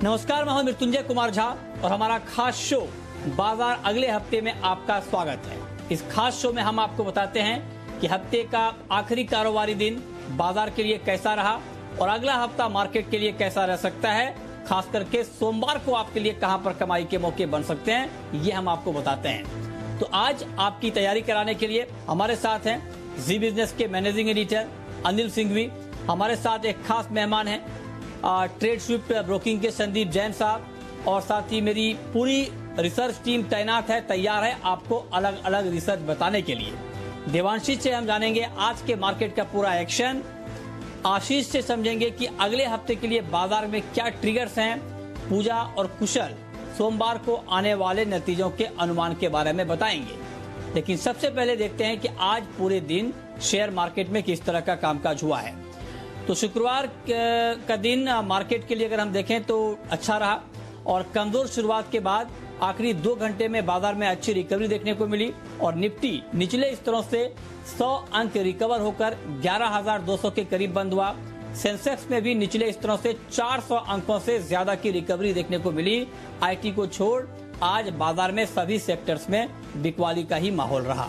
नमस्कार, मैं हूं मृत्युंजय कुमार झा और हमारा खास शो बाजार अगले हफ्ते में आपका स्वागत है। इस खास शो में हम आपको बताते हैं कि हफ्ते का आखिरी कारोबारी दिन बाजार के लिए कैसा रहा और अगला हफ्ता मार्केट के लिए कैसा रह सकता है। खास करके सोमवार को आपके लिए कहां पर कमाई के मौके बन सकते हैं, ये हम आपको बताते हैं। तो आज आपकी तैयारी कराने के लिए हमारे साथ हैं जी बिजनेस के मैनेजिंग एडिटर अनिल सिंघवी। हमारे साथ एक खास मेहमान हैं ट्रेड स्विफ्ट ब्रोकिंग के संदीप जैन साहब, और साथ ही मेरी पूरी रिसर्च टीम तैनात है, तैयार है आपको अलग अलग रिसर्च बताने के लिए। देवांशी से हम जानेंगे आज के मार्केट का पूरा एक्शन, आशीष से समझेंगे कि अगले हफ्ते के लिए बाजार में क्या ट्रिगर्स हैं, पूजा और कुशल सोमवार को आने वाले नतीजों के अनुमान के बारे में बताएंगे। लेकिन सबसे पहले देखते हैं कि आज पूरे दिन शेयर मार्केट में किस तरह का कामकाज हुआ है। तो शुक्रवार का दिन मार्केट के लिए अगर हम देखें तो अच्छा रहा और कमजोर शुरुआत के बाद आखिरी 2 घंटे में बाजार में अच्छी रिकवरी देखने को मिली और निफ्टी निचले स्तरों से 100 अंक रिकवर होकर 11,200 के करीब बंद हुआ। सेंसेक्स में भी निचले स्तरों से 400 अंकों से ज्यादा की रिकवरी देखने को मिली। आईटी को छोड़ आज बाजार में सभी सेक्टर्स में बिकवाली का ही माहौल रहा।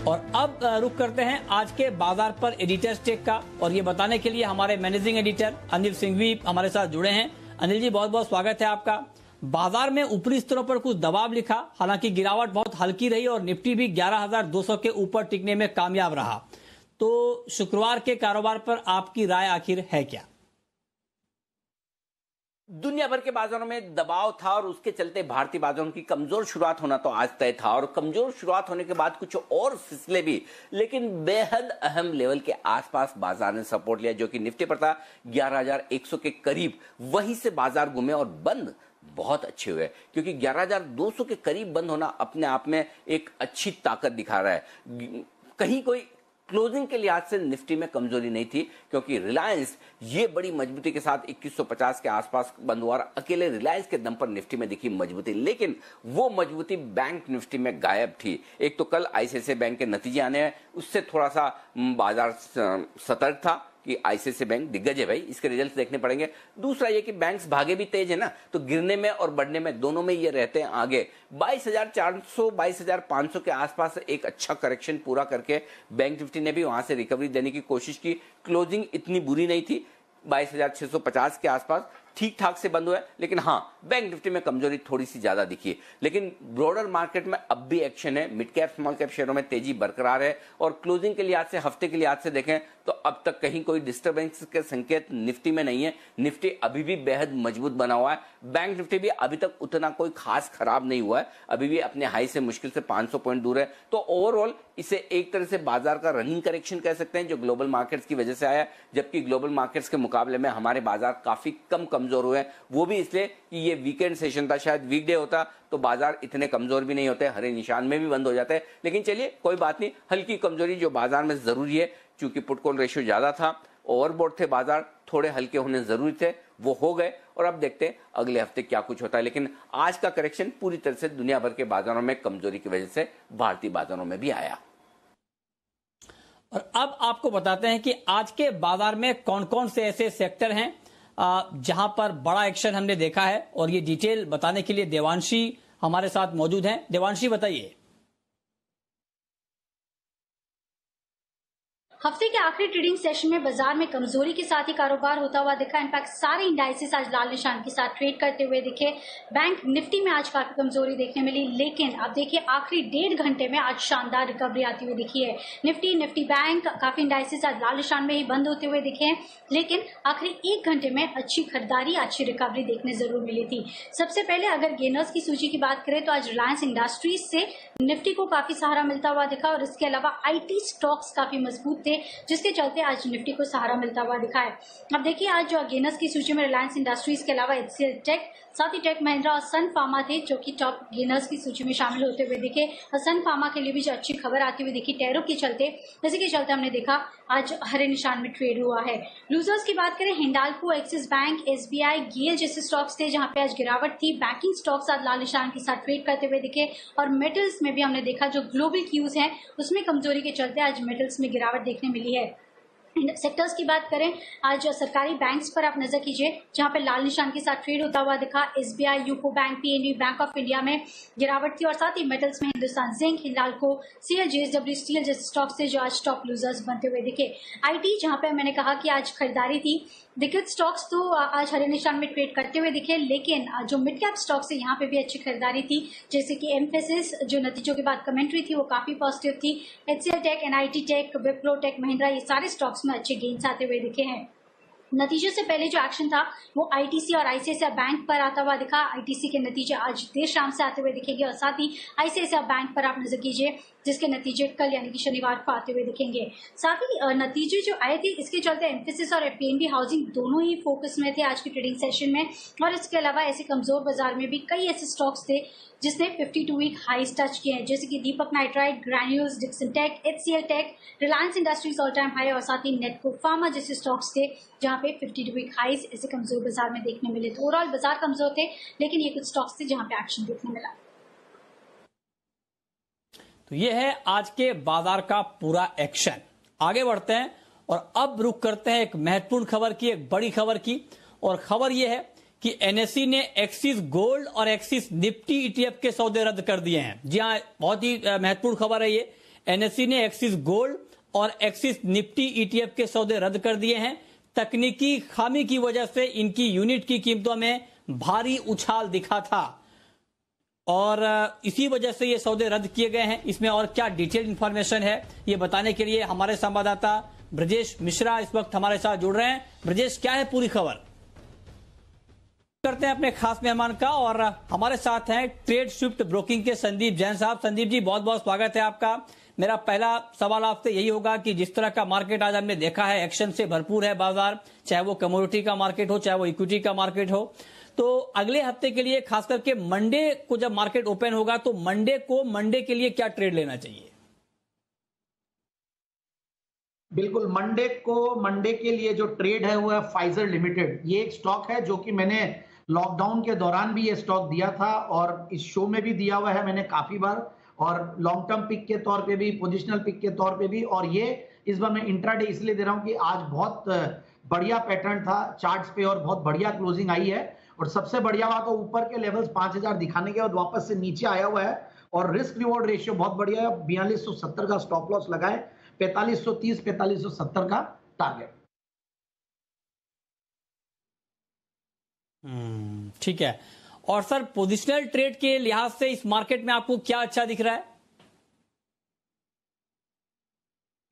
और अब रुक करते हैं आज के बाजार पर एडिटर्स टेक का, और ये बताने के लिए हमारे मैनेजिंग एडिटर अनिल सिंघवी हमारे साथ जुड़े हैं। अनिल जी, बहुत बहुत स्वागत है आपका। बाजार में ऊपरी स्तरों पर कुछ दबाव लिखा, हालांकि गिरावट बहुत हल्की रही और निफ्टी भी 11,200 के ऊपर टिकने में कामयाब रहा। तो शुक्रवार के कारोबार पर आपकी राय आखिर है क्या? दुनिया भर के बाजारों में दबाव था और उसके चलते भारतीय बाजारों की कमजोर शुरुआत होना तो आज तय था, और कमजोर शुरुआत होने के बाद कुछ और फिसले भी, लेकिन बेहद अहम लेवल के आसपास बाजार ने सपोर्ट लिया, जो कि निफ्टी पर था 11,100 के करीब। वहीं से बाजार घूमे और बंद बहुत अच्छे हुए, क्योंकि 11,200 के करीब बंद होना अपने आप में एक अच्छी ताकत दिखा रहा है। कहीं कोई क्लोजिंग के लिहाज से निफ्टी में कमजोरी नहीं थी, क्योंकि रिलायंस ये बड़ी मजबूती के साथ 2150 के आसपास बंद हुआ। अकेले रिलायंस के दम पर निफ्टी में दिखी मजबूती, लेकिन वो मजबूती बैंक निफ्टी में गायब थी। एक तो कल आईसीआईसीआई बैंक के नतीजे आने हैं, उससे थोड़ा सा बाजार सतर्क था कि आईसीआईसीआई बैंक दिग्गज है भाई, इसके रिजल्ट्स देखने पड़ेंगे। दूसरा ये कि बैंक्स भागे भी तेज है ना, तो गिरने में और बढ़ने में दोनों में ये रहते हैं आगे। 22,400 22,500 के आसपास एक अच्छा करेक्शन पूरा करके बैंक निफ्टी ने भी वहां से रिकवरी देने की कोशिश की। क्लोजिंग इतनी बुरी नहीं थी, 22,650 के आसपास ठीक ठाक से बंद हुआ है, लेकिन हाँ, बैंक निफ्टी में कमजोरी थोड़ी सी ज्यादा दिखी। लेकिन ब्रॉडर मार्केट में अब भी एक्शन है, मिड कैप स्मॉल कैप शेयरों में तेजी बरकरार है, और क्लोजिंग के लिहाज से हफ्ते के लिहाज से देखें तो अब तक कहीं कोई डिस्टर्बेंस के संकेत निफ्टी में नहीं है। निफ्टी अभी भी बेहद मजबूत बना हुआ है। बैंक निफ्टी भी अभी तक उतना कोई खास खराब नहीं हुआ है, अभी भी अपने हाई से मुश्किल से 500 पॉइंट दूर है। तो ओवरऑल इसे एक तरह से बाजार का रनिंग करेक्शन कह सकते हैं, जो ग्लोबल मार्केट्स की वजह से आया, जबकि ग्लोबल मार्केट्स के मुकाबले में हमारे बाजार काफी कम कमजोर हुए हैं। वो भी इसलिए कि ये वीकेंड सेशन था, शायद वीकडे होता तो बाजार इतने कमजोर भी नहीं होते, हरे निशान में भी बंद हो जाते हैं। लेकिन चलिए कोई बात नहीं, हल्की कमजोरी जो बाजार में जरूरी है, चूंकि पुट कॉल रेशियो ज्यादा था, ओवरबॉट थे बाजार, थोड़े हल्के होने जरूरी थे, वो हो गए। और अब देखते हैं अगले हफ्ते क्या कुछ होता है। लेकिन आज का करेक्शन पूरी तरह से दुनिया भर के बाजारों में कमजोरी की वजह से भारतीय बाजारों में भी आया। और अब आपको बताते हैं कि आज के बाजार में कौन कौन से ऐसे सेक्टर हैं जहां पर बड़ा एक्शन हमने देखा है, और ये डिटेल बताने के लिए देवांशी हमारे साथ मौजूद हैं। देवांशी, बताइए। हफ्ते के आखिरी ट्रेडिंग सेशन में बाजार में कमजोरी के साथ ही कारोबार होता हुआ दिखा। इनफैक्ट सारे इंडाइसेस आज लाल निशान के साथ ट्रेड करते हुए दिखे। बैंक निफ्टी में आज काफी कमजोरी देखने मिली, लेकिन अब देखिए आखिरी 1.5 घंटे में आज शानदार रिकवरी आती हुई दिखी है। निफ्टी बैंक काफी इंडाइसेस आज लाल निशान में ही बंद होते हुए दिखे हैं, लेकिन आखिरी 1 घंटे में अच्छी खरीदारी, अच्छी रिकवरी देखने जरूर मिली थी। सबसे पहले अगर गेनर्स की सूची की बात करें तो आज रिलायंस इंडस्ट्रीज से निफ्टी को काफी सहारा मिलता हुआ दिखा, और इसके अलावा आईटी स्टॉक्स काफी मजबूत थे। दिखे, जिसके चलते आज निफ्टी को सहारा मिलता हुआ दिखा है। अब देखिए आज जो गेनर्स की सूची में रिलायंस इंडस्ट्रीज के अलावा HCL टेक, साथ ही टेक महिंद्रा और सन फार्मा थे जो कि टॉप गेनर्स की सूची में शामिल होते हुए दिखे। और सन फार्मा के लिए भी जो अच्छी खबर आती हुई दिखी टैरिफ के चलते, जिसके चलते हमने देखा आज हरे निशान में ट्रेड हुआ है। लूजर्स की बात करें, हिंडाल्को, एक्सिस बैंक, SBI, गेल जैसे स्टॉक्स थे जहां पे आज गिरावट थी। बैंकिंग स्टॉक्स आज लाल निशान के साथ ट्रेड करते हुए दिखे और मेटल्स में भी हमने देखा जो ग्लोबल क्यूज है उसमें कमजोरी के चलते आज मेटल्स में गिरावट देखने मिली है। सेक्टर्स की बात करें, आज सरकारी बैंक्स पर आप नजर कीजिए जहां पे लाल निशान के साथ ट्रेड होता हुआ दिखा। SBI, UCO bank, PNB, bank of India में गिरावट थी और साथ ही मेटल्स में Hindustan zinc, Hindalco, CL, JSW steel जैसे स्टॉक्स थे जो आज टॉप लूजर्स बनते हुए दिखे। IT जहां पे मैंने कहा कि आज खरीदारी थी, लिक्विड स्टॉक्स तो आज हरे निशान में ट्रेड करते हुए दिखे, लेकिन जो मिड कैप स्टॉक्स है यहाँ पे भी अच्छी खरीदारी थी, जैसे कि एम्फेसिस जो नतीजों के बाद कमेंट्री थी वो काफी पॉजिटिव थी। HCL tech, NIT tech, Wipro tech, Mahindra, ये सारे स्टॉक्स में अच्छे गेन्स आते हुए दिखे हैं। नतीजों से पहले जो एक्शन था वो ITC और ICICI बैंक पर आता हुआ दिखा। ITC के नतीजे आज देर शाम से आते हुए दिखेंगे और साथ ही ICICI बैंक पर आप नजर कीजिए जिसके नतीजे कल यानी कि शनिवार को आते हुए दिखेंगे। साथ ही नतीजे जो आए थे इसके चलते एम्फेसिस और PNB हाउसिंग दोनों ही फोकस में थे आज की ट्रेडिंग सेशन में। और इसके अलावा ऐसे कमजोर बाजार में भी कई ऐसे स्टॉक्स थे जिसने 52 वीक हाईज टच किए हैं, जैसे कि Deepak nitrite, Granules, Dixon tech, HCL tech, Reliance Industries all time high और साथ ही नेटको फार्मा जैसे स्टॉक्स थे जहां पे 52 वीक हाईज ऐसे कमजोर बाजार में देखने मिले। तो ओवरऑल बाजार कमजोर थे, लेकिन ये कुछ स्टॉक्स थे जहां पे एक्शन देखने मिला। तो ये है आज के बाजार का पूरा एक्शन। आगे बढ़ते हैं और अब रुख करते हैं एक महत्वपूर्ण खबर की, एक बड़ी खबर की। और खबर ये है कि NSE ने एक्सिस गोल्ड और एक्सिस निफ्टी ETF के सौदे रद्द कर दिए हैं। जी हाँ, बहुत ही महत्वपूर्ण खबर है ये। NSE ने एक्सिस गोल्ड और एक्सिस निफ्टी ETF के सौदे रद्द कर दिए हैं। तकनीकी खामी की वजह से इनकी यूनिट की कीमतों में भारी उछाल दिखा था और इसी वजह से ये सौदे रद्द किए गए हैं। इसमें और क्या डिटेल इंफॉर्मेशन है ये बताने के लिए हमारे संवाददाता ब्रजेश मिश्रा इस वक्त हमारे साथ जुड़ रहे हैं। ब्रजेश, क्या है पूरी खबर? करते हैं अपने खास मेहमान का और हमारे साथ हैं ट्रेड स्विफ्ट ब्रोकिंग के संदीप जैन साहब। संदीप जी, बहुत बहुत स्वागत है आपका। मेरा पहला सवाल आपसे यही होगा कि जिस तरह का मार्केट आज हमने देखा है, एक्शन से भरपूर है बाजार, चाहे वो कमोडिटी का मार्केट हो चाहे वो इक्विटी का मार्केट हो, तो अगले हफ्ते के लिए खास करके मंडे को जब मार्केट ओपन होगा तो मंडे के लिए क्या ट्रेड लेना चाहिए? बिल्कुल, मंडे के लिए जो ट्रेड है वो है फाइजर लिमिटेड। ये एक स्टॉक है जो कि मैंने लॉकडाउन के दौरान भी ये स्टॉक दिया था और इस शो में भी दिया हुआ है मैंने काफी बार, और लॉन्ग टर्म पिक के तौर पे भी, पोजिशनल पिक के तौर पे भी। और ये इस बार मैं इंट्राडे इसलिए दे रहा हूं कि आज बहुत बढ़िया पैटर्न था चार्ट्स पे और बहुत बढ़िया क्लोजिंग आई है। और सबसे बढ़िया बात, तो ऊपर के लेवल्स 5000 दिखाने के बाद वापस से नीचे आया हुआ है और रिस्क रिवॉर्ड रेशियो बहुत बढ़िया है। 4270 का स्टॉप लॉस लगा है, 4530 4570 का टारगेट। ठीक है। और सर, पोजिशनल ट्रेड के लिहाज से इस मार्केट में आपको क्या अच्छा दिख रहा है?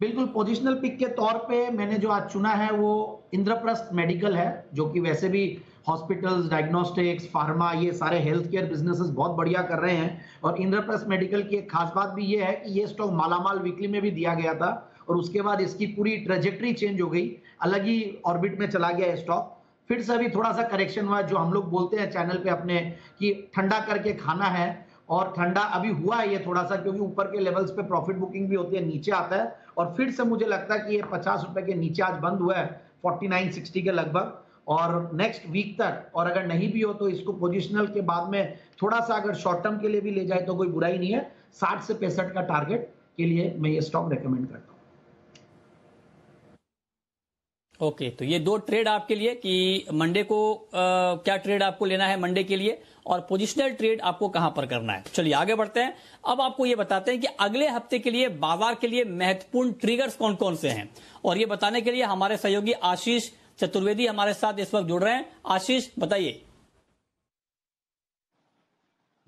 बिल्कुल, पोजिशनल पिक के तौर पे मैंने जो आज चुना है वो इंद्रप्रस्थ मेडिकल है, जो कि वैसे भी हॉस्पिटल्स, डायग्नोस्टिक्स, फार्मा, ये सारे हेल्थ केयर बिजनेसेस बहुत बढ़िया कर रहे हैं। और इंद्रप्रस्थ मेडिकल की एक खास बात भी ये है कि ये स्टॉक मालामाल वीकली में भी दिया गया था और उसके बाद इसकी पूरी ट्रेजेक्ट्री चेंज हो गई, अलग ही ऑर्बिट में चला गया स्टॉक। फिर से अभी थोड़ा सा करेक्शन हुआ, जो हम लोग बोलते हैं चैनल पे अपने कि ठंडा करके खाना है, और ठंडा अभी हुआ है ये थोड़ा सा, क्योंकि ऊपर के लेवल्स पे प्रॉफिट बुकिंग भी होती है, नीचे आता है और फिर से मुझे लगता है कि ये 50 रुपए के नीचे आज बंद हुआ है 4960 के लगभग। और नेक्स्ट वीक तक, और अगर नहीं भी हो तो इसको पोजिशनल के बाद में थोड़ा सा अगर शॉर्ट टर्म के लिए भी ले जाए तो कोई बुराई नहीं है। 60 से 65 का टारगेट के लिए मैं ये स्टॉक रेकमेंड करता हूं। ओके, तो ये दो ट्रेड आपके लिए कि मंडे को क्या ट्रेड आपको लेना है मंडे के लिए, और पोजिशनल ट्रेड आपको कहां पर करना है। चलिए आगे बढ़ते हैं। अब आपको ये बताते हैं कि अगले हफ्ते के लिए बाजार के लिए महत्वपूर्ण ट्रिगर्स कौन कौन से हैं, और ये बताने के लिए हमारे सहयोगी आशीष चतुर्वेदी हमारे साथ इस वक्त जुड़ रहे हैं। आशीष, बताइए।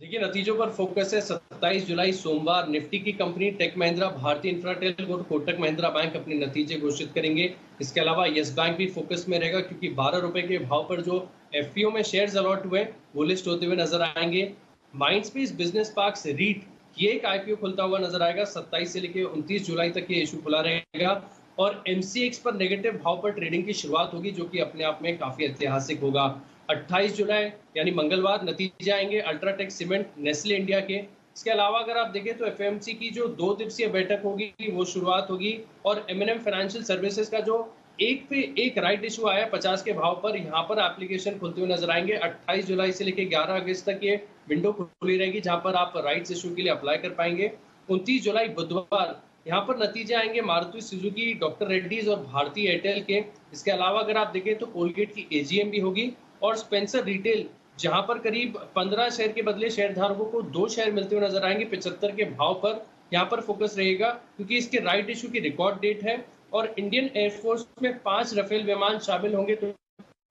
देखिए, नतीजों पर फोकस है। 27 जुलाई सोमवार निफ्टी की कंपनी टेक महिंद्रा, भारतीय इंफ्राटेल और कोटक महिंद्रा बैंक अपने नतीजे घोषित करेंगे। इसके अलावा येस बैंक भी फोकस में रहेगा, क्योंकि 12 रुपए के भाव पर जो एफपीओ में शेयर्स अलॉट हुए वो लिस्ट होते हुए नजर आएंगे। माइंडस्पेस बिजनेस पार्क्स रीट ये एक आईपीओ खुलता हुआ नजर आएगा। 27 से लेकर 29 जुलाई तक ये इशू खुला रहेगा। और MCX पर नेगेटिव भाव पर ट्रेडिंग की शुरुआत होगी, जो कि अपने आप में काफी ऐतिहासिक होगा। 28 जुलाई यानी मंगलवार नतीजे आएंगे अल्ट्राटेक सीमेंट, नेस्ले इंडिया के। इसके अलावा अगर आप देखें तो FMC की जो 2 दिवसीय बैठक होगी वो शुरुआत होगी, और M&M फाइनेंशियल सर्विसेज का जो एक पे एक राइट इशू आया 50 के भाव पर, यहाँ पर एप्लीकेशन खुलते हुए नजर आएंगे। 28 जुलाई से लेकर 11 अगस्त तक ये विंडो खुली रहेगी जहां पर आप राइट्स इशू के लिए अप्लाई कर पाएंगे। 29 जुलाई बुधवार यहाँ पर नतीजे आएंगे मारुति सुजुकी, डॉक्टर रेड्डीज और भारती एयरटेल के। इसके अलावा अगर आप देखें तो कोलगेट की AGM भी होगी, और स्पेंसर रिटेल जहां पर करीब 15 शेयर के बदले शेयरधारकों को 2 शेयर मिलते हुए नजर आएंगे 75 के भाव पर। यहाँ पर फोकस रहेगा क्योंकि इसके राइट इशू की रिकॉर्ड डेट है, और इंडियन एयरफोर्स में 5 राफेल विमान शामिल होंगे, तो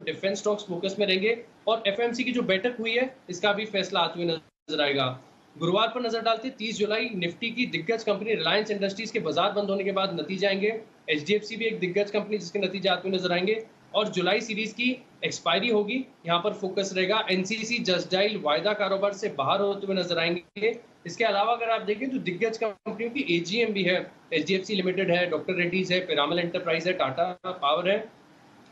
डिफेंस स्टॉक्स फोकस में रहेंगे। और FMC की जो बैठक हुई है इसका भी फैसला आते हुए नजर आएगा। गुरुवार पर नजर डालते 30 जुलाई निफ्टी की दिग्गज कंपनी रिलायंस इंडस्ट्रीज के बाजार बंद होने के बाद नतीजे आएंगे। HDFC भी एक दिग्गज कंपनी जिसके नतीजे आते हुए नजर आएंगे, और जुलाई सीरीज की एक्सपायरी होगी, यहाँ पर फोकस रहेगा। NCC जस्ट डायल वायदा कारोबार से बाहर होते हुए नजर आएंगे। इसके अलावा अगर आप देखें तो दिग्गज कंपनियों की AGM भी है, HDFC लिमिटेड है, डॉक्टर रेड्डीज है, पिरामल एंटरप्राइज है, टाटा पावर है,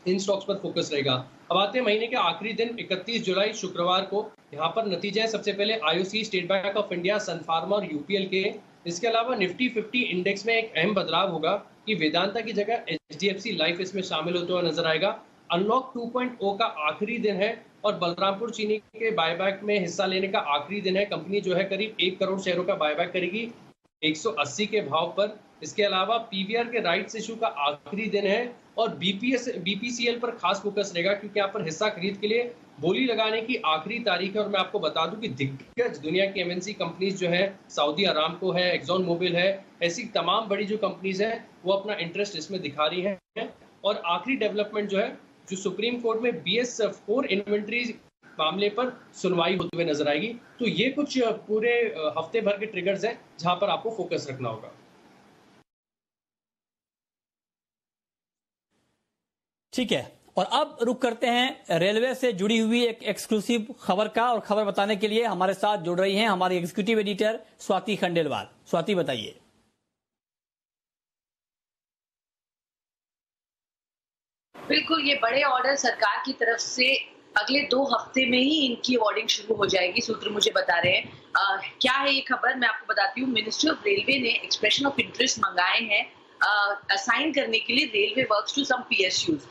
इन स्टॉक्स पर फोकस रहेगा। अब आते हैं महीने के आखिरी दिन 31 जुलाई शुक्रवार को, यहाँ पर नतीजे हैं सबसे पहले IOC, State Bank of India, Sun Pharma और UPL के। इसके अलावा निफ्टी 50 इंडेक्स में एक अहम बदलाव होगा कि वेदांता की जगह HDFC लाइफ इसमें शामिल होते हुए नजर आएगा। अनलॉक 2.0 का आखिरी दिन है, और बलरामपुर चीनी के बायबैक में हिस्सा लेने का आखिरी दिन है। कंपनी जो है करीब 1 करोड़ शेयरों का बायबैक करेगी 180 के भाव पर। इसके अलावा PVR के राइट्स इशू का आखिरी दिन है, और BPCL पर खास फोकस रहेगा क्योंकि यहाँ पर हिस्सा खरीद के लिए बोली लगाने की आखिरी तारीख है। और मैं आपको बता दूं कि दिग्गज दुनिया की MNC कंपनीज जो है, सऊदी अरामको है, एक्सॉन मोबिल है, ऐसी तमाम बड़ी जो कंपनीज है वो अपना इंटरेस्ट इसमें दिखा रही हैं। और आखिरी डेवलपमेंट जो है, जो सुप्रीम कोर्ट में BS4 इन्वेंट्री मामले पर सुनवाई होते हुए नजर आएगी। तो ये कुछ पूरे हफ्ते भर के ट्रिगर्स हैं जहां पर आपको फोकस रखना होगा। ठीक है, और अब रुक करते हैं रेलवे से जुड़ी हुई एक एक्सक्लूसिव खबर का, और खबर बताने के लिए हमारे साथ जुड़ रही हैं हमारी एग्जीक्यूटिव एडिटर स्वाति खंडेलवाल। स्वाति, बताइए। बिल्कुल, ये बड़े ऑर्डर सरकार की तरफ से अगले 2 हफ्ते में ही इनकी अवार्डिंग शुरू हो जाएगी, सूत्र मुझे बता रहे हैं। क्या है ये खबर, मैं आपको बताती हूँ। मिनिस्ट्री ऑफ रेलवे ने एक्सप्रेशन ऑफ इंटरेस्ट मंगाए हैं असाइन करने के लिए railway works to some PSUs।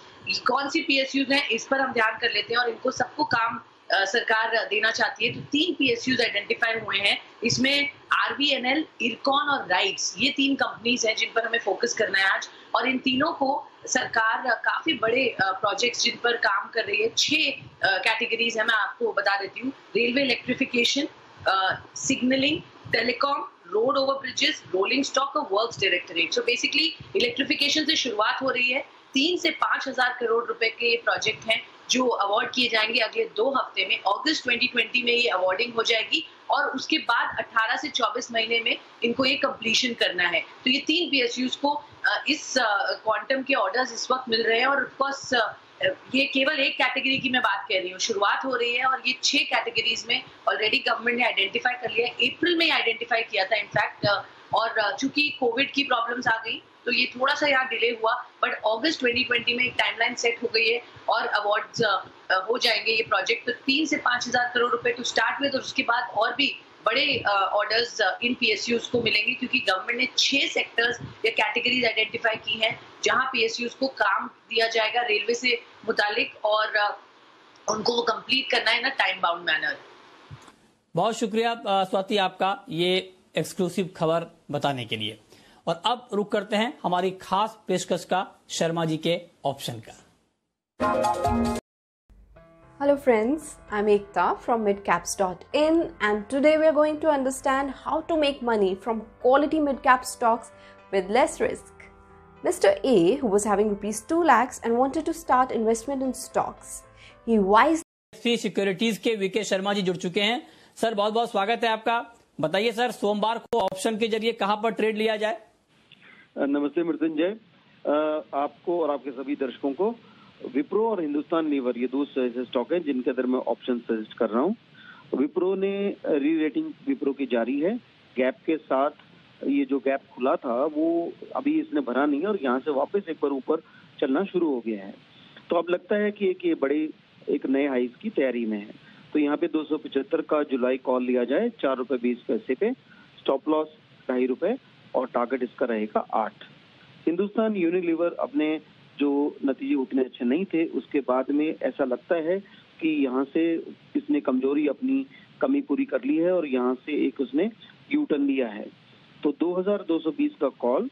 कौन सी PSUs हैं इस पर हम ध्यान कर लेते हैं, और इनको सबको काम सरकार देना चाहती है। तो 3 PSUs आइडेंटिफाई हुए हैं, इसमें RVNL, इरकॉन और राइट्स, ये 3 कंपनीज हैं जिन पर हमें फोकस करना है आज। और इन तीनों को सरकार काफी बड़े प्रोजेक्ट्स जिन पर काम कर रही है, 6 कैटेगरीज है, मैं आपको बता देती हूँ। Railway electrification, signalling, telecom, road over bridges, rolling stock और works directorate. So basically electrification से शुरुआत हो रही है। 3 से 5,000 करोड़ रुपए के ये प्रोजेक्ट हैं जो अवार्ड किए जाएंगे अगले 2 हफ्ते में। अगस्त 2020 में ये अवार्डिंग हो जाएगी, और उसके बाद 18 से 24 महीने में इनको ये कंप्लीशन करना है। तो ये 3 PSUs को इस क्वांटम के ऑर्डर्स इस वक्त मिल रहे हैं, और ऑफकोर्स ये केवल एक कैटेगरी की मैं बात कर रही हूँ, शुरुआत हो रही है, और ये 6 कैटेगरीज में ऑलरेडी गवर्नमेंट ने आइडेंटिफाई कर लिया है। अप्रैल में आइडेंटिफाई किया था इनफैक्ट, और चूंकि कोविड की प्रॉब्लम्स आ गई तो ये थोड़ा सा यहाँ डिले हुआ, बट अगस्त 2020 में एक टाइमलाइन सेट हो गई है और अवार्ड्स हो जाएंगे ये प्रोजेक्ट। तो 3 से 5,000 करोड़ रुपए तो स्टार्ट हुए, तो उसके बाद और भी बड़े ऑर्डर्स इन PSUs को मिलेंगे, क्योंकि गवर्नमेंट ने 6 सेक्टर्स या कैटेगरीज आइडेंटिफाई की हैं जहां PSUs को काम दिया जाएगा रेलवे से मुतालिक, और उनको वो कंप्लीट करना है ना टाइम बाउंड मैनर। बहुत शुक्रिया स्वाति आपका ये एक्सक्लूसिव खबर बताने के लिए। और अब रुक करते हैं हमारी खास पेशकश का शर्मा जी के ऑप्शन का। Hello friends, I'm Ekta from midcaps.in, and today we are going to understand how to make money from quality midcap stocks with less risk. Mr. A, who was having rupees 2 lakhs and wanted to start investment in stocks, he wisely securities के VK Sharma ji जुड़ चुके हैं। Sir बहुत बहुत स्वागत है आपका। बताइए सर, सोमवार को ऑप्शन के जरिए कहां पर ट्रेड लिया जाए? नमस्ते मृत्युंजय, आपको और आपके सभी दर्शकों को विप्रो और हिंदुस्तान लीवर, ये 2 स्टॉक हैं जिनके अंदर मैं ऑप्शन सजेस्ट कर रहा हूँ। विप्रो ने री रेटिंग विप्रो की जारी है, गैप के साथ ये जो गैप खुला था वो अभी इसने भरा नहीं है और यहाँ से वापस एक बार ऊपर चलना शुरू हो गया है। तो अब लगता है कि ये बड़े एक नए हाइस की तैयारी में है। तो यहाँ पे 275 का जुलाई कॉल लिया जाए 4 रुपए 20 पैसे पे, स्टॉप लॉस 2.5 रुपए और टारगेट इसका रहेगा 8। हिंदुस्तान यूनिलीवर अपने जो नतीजे उतने अच्छे नहीं थे उसके बाद में ऐसा लगता है कि यहाँ से इसने कमजोरी अपनी कमी पूरी कर ली है और यहाँ से एक उसने यू टर्न लिया है। तो 2220 का कॉल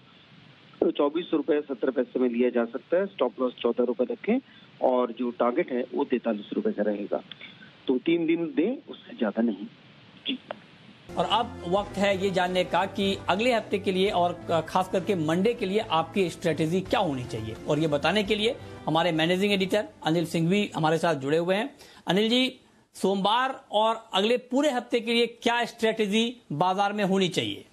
24 रुपए 70 पैसे में लिया जा सकता है, स्टॉप लॉस 14 रुपए रखें और जो टारगेट है वो 43 रुपए का रहेगा। तो 3 दिन दें, उससे ज्यादा नहीं जी। और अब वक्त है ये जानने का कि अगले हफ्ते के लिए और खास करके मंडे के लिए आपकी स्ट्रेटेजी क्या होनी चाहिए, और ये बताने के लिए हमारे मैनेजिंग एडिटर अनिल सिंह भी हमारे साथ जुड़े हुए हैं। अनिल जी, सोमवार और अगले पूरे हफ्ते के लिए क्या स्ट्रेटेजी बाजार में होनी चाहिए?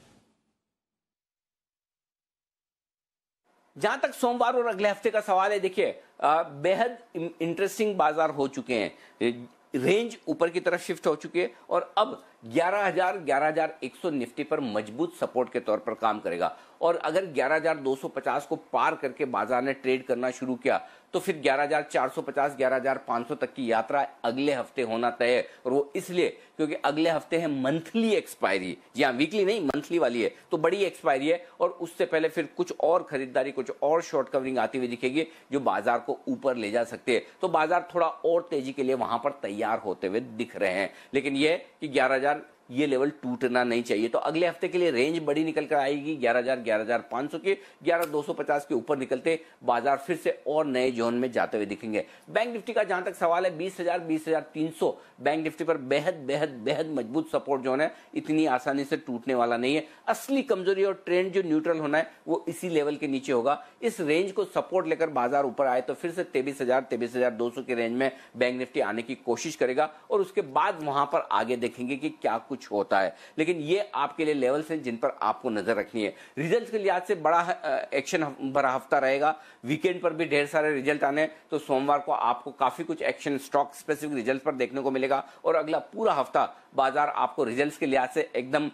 जहां तक सोमवार और अगले हफ्ते का सवाल है, देखिए बेहद इंटरेस्टिंग बाजार हो चुके हैं, रेंज ऊपर की तरफ शिफ्ट हो चुकी है और अब 11,100 निफ्टी पर मजबूत सपोर्ट के तौर पर काम करेगा। और अगर 11,250 को पार करके बाजार ने ट्रेड करना शुरू किया तो फिर 11,450 11,500 तक की यात्रा अगले हफ्ते होना तय है। और वो इसलिए क्योंकि अगले हफ्ते है मंथली एक्सपायरी, जी हाँ, वीकली नहीं मंथली वाली है, तो बड़ी एक्सपायरी है और उससे पहले फिर कुछ और खरीदारी, कुछ और शॉर्ट कवरिंग आती हुई दिखेगी जो बाजार को ऊपर ले जा सकती है। तो बाजार थोड़ा और तेजी के लिए वहां पर तैयार होते हुए दिख रहे हैं, लेकिन यह कि 11,000 ये लेवल टूटना नहीं चाहिए। तो अगले हफ्ते के लिए रेंज बड़ी निकल कर आएगी 11,000 11,500 के, 11,250 के ऊपर निकलते बाजार फिर से और नए जोन में जाते हुए दिखेंगे। बैंक निफ्टी का जहां तक सवाल है 20,000 20,300 बैंक निफ्टी पर बेहद बेहद बेहद मजबूत सपोर्ट जोन है, इतनी आसानी से टूटने वाला नहीं है। असली कमजोरी और ट्रेंड जो न्यूट्रल होना है वो इसी लेवल के नीचे होगा। इस रेंज को सपोर्ट लेकर बाजार ऊपर आए तो फिर से 23,000 23,200 के रेंज में बैंक निफ्टी आने की कोशिश करेगा और उसके बाद वहां पर आगे देखेंगे कि क्या कुछ होता है। लेकिन ये आपके लिए लेवल्स हैं जिन पर आपको नजर रखनी है। रिजल्ट्स के लिहाज से बड़ा एक्शन भरा हफ्ता रहेगा, वीकेंड पर भी ढेर सारे रिजल्ट आने, तो सोमवार को आपको काफी कुछ एक्शन स्टॉक स्पेसिफिक रिजल्ट पर देखने को मिलेगा और अगला पूरा हफ्ता बाजार आपको रिजल्ट्स के लिहाज से एकदम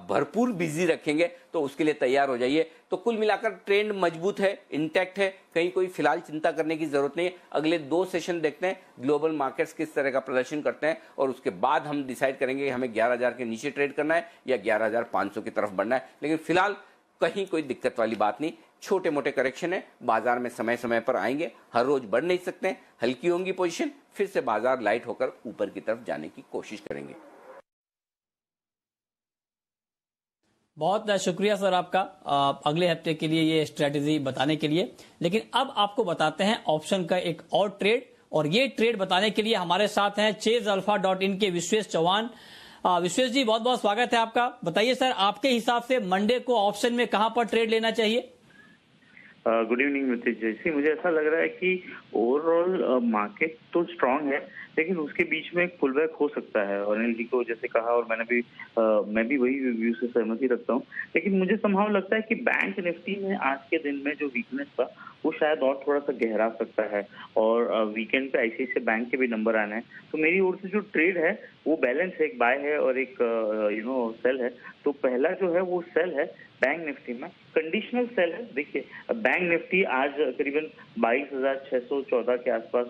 भरपूर बिजी रखेंगे, तो उसके लिए तैयार हो जाइए। तो कुल मिलाकर ट्रेंड मजबूत है, इंटैक्ट है, कहीं कोई फिलहाल चिंता करने की जरूरत नहीं है। अगले 2 सेशन देखते हैं ग्लोबल मार्केट्स किस तरह का प्रदर्शन करते हैं और उसके बाद हम डिसाइड करेंगे कि हमें 11,000 के नीचे ट्रेड करना है या 11,500 की तरफ बढ़ना है। लेकिन फिलहाल कहीं कोई दिक्कत वाली बात नहीं, छोटे मोटे करेक्शन है, बाजार में समय समय पर आएंगे, हर रोज बढ़ नहीं सकते, हल्की होंगी पोजीशन, फिर से बाजार लाइट होकर ऊपर की तरफ जाने की कोशिश करेंगे। बहुत शुक्रिया सर आपका अगले हफ्ते के लिए ये स्ट्रेटेजी बताने के लिए। लेकिन अब आपको बताते हैं ऑप्शन का एक और ट्रेड, और ये ट्रेड बताने के लिए हमारे साथ हैं ChaseAlpha.in के विश्वेश चौहान। विश्वेश जी, बहुत बहुत स्वागत है आपका। बताइए सर, आपके हिसाब से मंडे को ऑप्शन में कहां पर ट्रेड लेना चाहिए? गुड इवनिंग मिथिल जी। मुझे ऐसा लग रहा है कि ओवरऑल मार्केट तो स्ट्रांग है, लेकिन उसके बीच में एक पुल बैक हो सकता है। और अनिल जी को जैसे कहा और मैं भी वही व्यू से सहमति रखता हूँ। लेकिन मुझे संभाव लगता है कि बैंक निफ्टी में आज के दिन में जो वीकनेस था वो शायद और थोड़ा सा गहरा सकता है और वीकेंड पे ICICI बैंक के भी नंबर आने हैं। तो मेरी ओर से जो ट्रेड है वो बैलेंस है, एक बाय है और एक सेल है। तो पहला जो है वो सेल है बैंक निफ्टी में, कंडीशनल सेल है। देखिए बैंक निफ्टी आज करीबन 22,614 के आसपास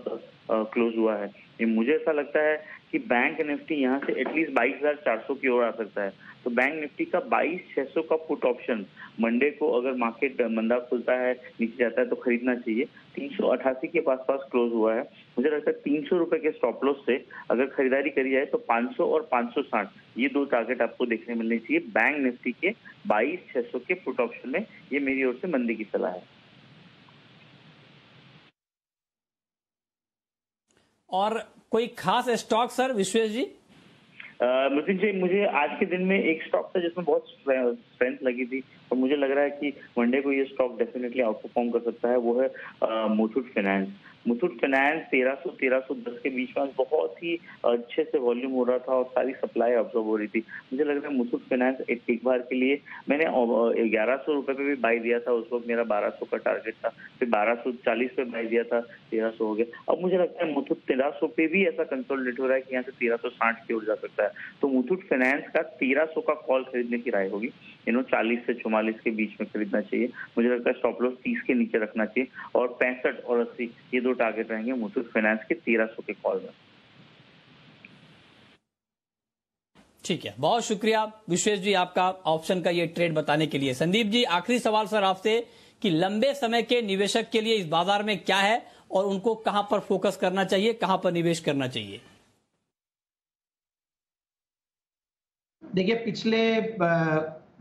क्लोज हुआ है। मुझे ऐसा लगता है कि बैंक निफ्टी यहाँ से एटलीस्ट 22,400 की ओर आ सकता है। तो बैंक निफ्टी का 22,600 का पुट ऑप्शन मंडे को अगर मार्केट मंदा खुलता है, नीचे जाता है तो खरीदना चाहिए। 388 के पास क्लोज हुआ है। मुझे लगता है 300 रुपए के स्टॉप लॉस से अगर खरीदारी करी जाए तो 500 और 560 ये 2 टारगेट आपको देखने मिलने चाहिए बैंक निफ्टी के 22,600 के पुट ऑप्शन में। ये मेरी ओर से मंदी की सलाह है। और कोई खास स्टॉक सर विश्वेश जी? मुझे आज के दिन में एक स्टॉक था जिसमें बहुत स्ट्रेंथ लगी थी और मुझे लग रहा है कि मंडे को ये स्टॉक डेफिनेटली आउट परफॉर्म कर सकता है। वो है मुथूट फाइनेंस। मुथूट फाइनेंस 1300-1310 के बीच में बहुत ही अच्छे से वॉल्यूम हो रहा था और सारी सप्लाई ऑब्जर्व हो रही थी। मुझे लग रहा है मुथूट फाइनेंस एक बार के लिए मैंने 1100 रुपए पे भी बाई दिया था, उस वक्त मेरा 1200 का टारगेट था, फिर 1240 पे बाई दिया था, 1300 हो गया। अब मुझे लगता है मुथूट 1300 पे भी ऐसा कंसोलिडेट हो रहा है कि यहाँ से 1360 की ओर जा सकता है। तो मुथूट फाइनेंस का 1300 का कॉल खरीदने की राय होगी। 40 से 44 के बीच में खरीदना चाहिए। मुझे लगता है स्टॉप लॉस 30 के नीचे रखना चाहिए और 65 और 80 ये दो टारगेट रहेंगे मुथूट फाइनेंस के 1300 के कॉल में। ठीक है, बहुत शुक्रिया विश्वेश जी आपका ऑप्शन का ये ट्रेड बताने के लिए। संदीप जी, आखिरी सवाल सर आपसे कि लंबे समय के निवेशक के लिए इस बाजार में क्या है और उनको कहां पर फोकस करना चाहिए, कहां पर निवेश करना चाहिए? देखिए, पिछले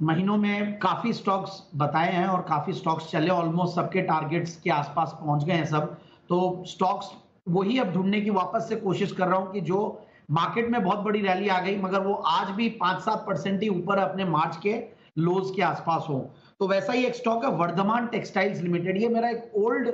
महीनों में काफी स्टॉक्स बताए हैं और काफी स्टॉक्स चले, ऑलमोस्ट सबके टारगेट्स के आसपास पहुंच गए हैं सब। तो स्टॉक्स वही अब ढूंढने की वापस से कोशिश कर रहा हूं कि जो मार्केट में बहुत बड़ी रैली आ गई मगर वो आज भी 5-7% ही ऊपर अपने मार्च के लोज के आसपास हो। तो वैसा ही एक स्टॉक है वर्धमान टेक्सटाइल्स लिमिटेड। ये मेरा एक ओल्ड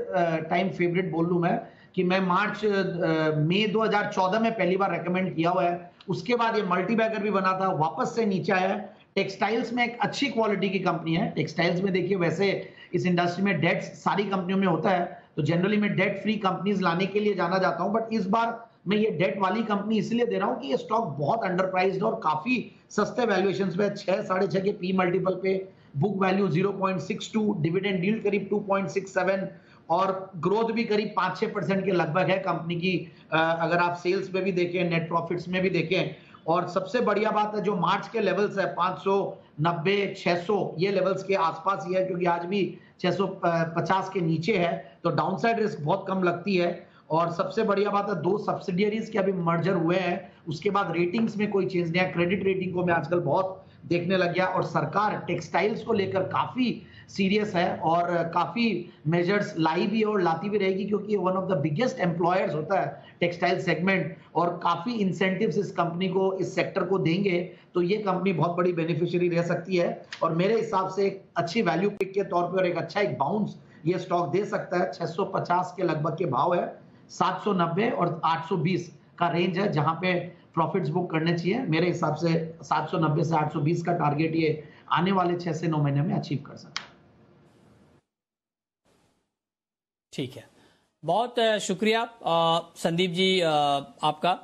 टाइम फेवरेट बोल लूं मैं कि मैं मई 2014 में पहली बार रेकमेंड किया हुआ है। उसके बाद ये मल्टीबैगर भी बना था, वापस से नीचे आया है। टेक्सटाइल्स में एक अच्छी क्वालिटी की कंपनी है। टेक्सटाइल्स में देखिए, वैसे इस इंडस्ट्री में डेट सारी कंपनियों में होता है, तो जनरली मैं डेट फ्री कंपनीज लाने के लिए जाना जाता हूं, बट इस बार मैं ये डेट वाली कंपनी इसलिए दे रहा हूं कि ये स्टॉक बहुत अंडर प्राइस्ड और काफी सस्ते वैल्यूएशन पे, 6-6.5 के पी मल्टीपल पे, बुक वैल्यू 0.62, डिविडेंड यील्ड करीब 2.67 और ग्रोथ भी करीब 5-6% के लगभग है कंपनी की। अगर आप सेल्स में भी देखें, नेट प्रॉफिट्स में भी देखें। और सबसे बढ़िया बात है जो मार्च के लेवल्स है 590-600 ये लेवल्स के आसपास ही है, क्योंकि आज भी 650 के नीचे है, तो डाउनसाइड रिस्क बहुत कम लगती है। और सबसे बढ़िया बात है 2 सब्सिडियरीज के अभी मर्जर हुए हैं, उसके बाद रेटिंग्स में कोई चेंज नहीं है। क्रेडिट रेटिंग को मैं आजकल बहुत देखने लग गया और सरकार टेक्सटाइल्स को लेकर काफी सीरियस है और काफी मेजर्स लाई भी और लाती भी रहेगी, क्योंकि one of the biggest employers होता है टेक्सटाइल सेगमेंट और काफी इंसेंटिव्स इस कंपनी को, इस सेक्टर को देंगे, तो ये कंपनी बहुत बड़ी बेनिफिशियरी रह सकती है। और मेरे हिसाब से एक अच्छी वैल्यू पिक के तौर पर और एक अच्छा एक बाउंस ये स्टॉक दे सकता है। 650 के लगभग के भाव है, 790 और 820 का रेंज है जहां पे प्रॉफिट्स बुक करने चाहिए। मेरे हिसाब से 790 से 820 का टारगेट ये आने वाले 6 से 9 महीने में अचीव कर सकते हैं। ठीक है, बहुत शुक्रिया संदीप जी आपका,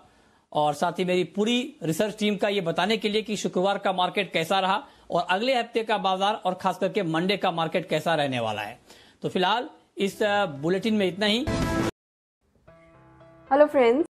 और साथ ही मेरी पूरी रिसर्च टीम का ये बताने के लिए कि शुक्रवार का मार्केट कैसा रहा और अगले हफ्ते का बाजार और खास करके मंडे का मार्केट कैसा रहने वाला है। तो फिलहाल इस बुलेटिन में इतना ही। Hello friends,